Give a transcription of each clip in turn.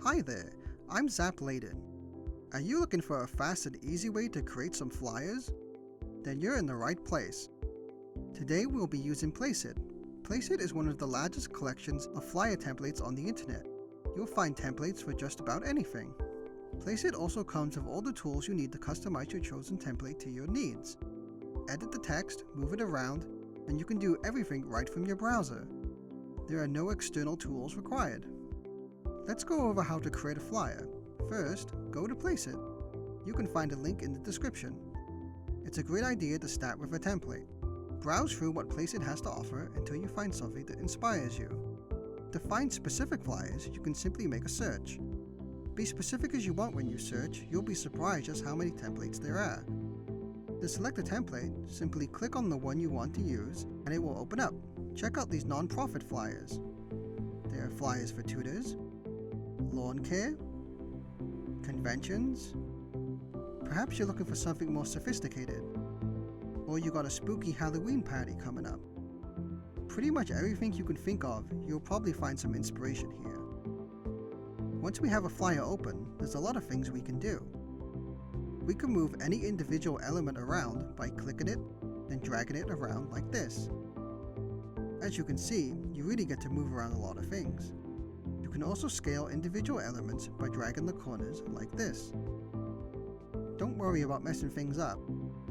Hi there, I'm Zap Layden. Are you looking for a fast and easy way to create some flyers? Then you're in the right place. Today we'll be using Placeit. Placeit is one of the largest collections of flyer templates on the internet. You'll find templates for just about anything. Placeit also comes with all the tools you need to customize your chosen template to your needs. Edit the text, move it around, and you can do everything right from your browser. There are no external tools required. Let's go over how to create a flyer. First, go to Placeit. You can find a link in the description. It's a great idea to start with a template. Browse through what Placeit has to offer until you find something that inspires you. To find specific flyers, you can simply make a search. Be specific as you want when you search, you'll be surprised just how many templates there are. To select a template, simply click on the one you want to use and it will open up. Check out these non-profit flyers. There are flyers for tutors, lawn care, conventions. Perhaps you're looking for something more sophisticated, or you got a spooky Halloween party coming up. Pretty much everything you can think of, you'll probably find some inspiration here. Once we have a flyer open, there's a lot of things we can do. We can move any individual element around by clicking it, then dragging it around like this. As you can see, you really get to move around a lot of things. You can also scale individual elements by dragging the corners like this. Don't worry about messing things up.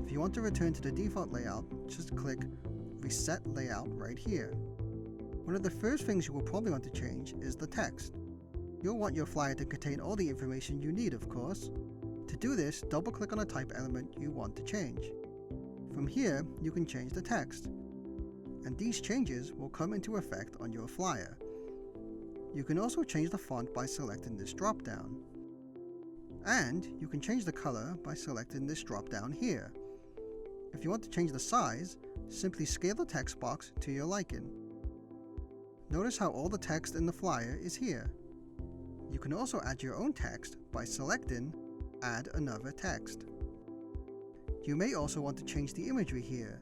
If you want to return to the default layout, just click Reset Layout right here. One of the first things you will probably want to change is the text. You'll want your flyer to contain all the information you need, of course. To do this, double-click on a type element you want to change. From here, you can change the text, and these changes will come into effect on your flyer. You can also change the font by selecting this drop-down. And you can change the color by selecting this drop-down here. If you want to change the size, simply scale the text box to your liking. Notice how all the text in the flyer is here. You can also add your own text by selecting Add Another Text. You may also want to change the imagery here.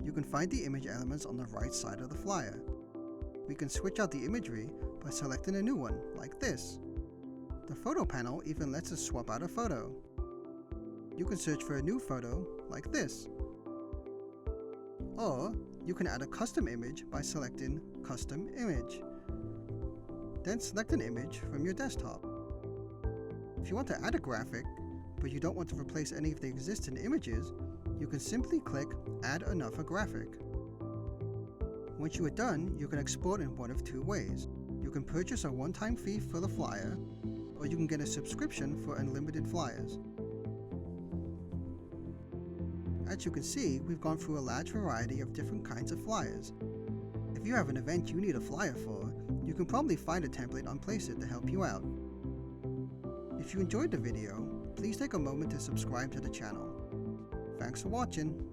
You can find the image elements on the right side of the flyer. We can switch out the imagery by selecting a new one, like this. The photo panel even lets us swap out a photo. You can search for a new photo, like this. Or, you can add a custom image by selecting Custom Image. Then select an image from your desktop. If you want to add a graphic, but you don't want to replace any of the existing images, you can simply click Add Another Graphic. Once you are done, you can export in one of two ways. You can purchase a one-time fee for the flyer, or you can get a subscription for unlimited flyers. As you can see, we've gone through a large variety of different kinds of flyers. If you have an event you need a flyer for, you can probably find a template on Placeit to help you out. If you enjoyed the video, please take a moment to subscribe to the channel. Thanks for watching.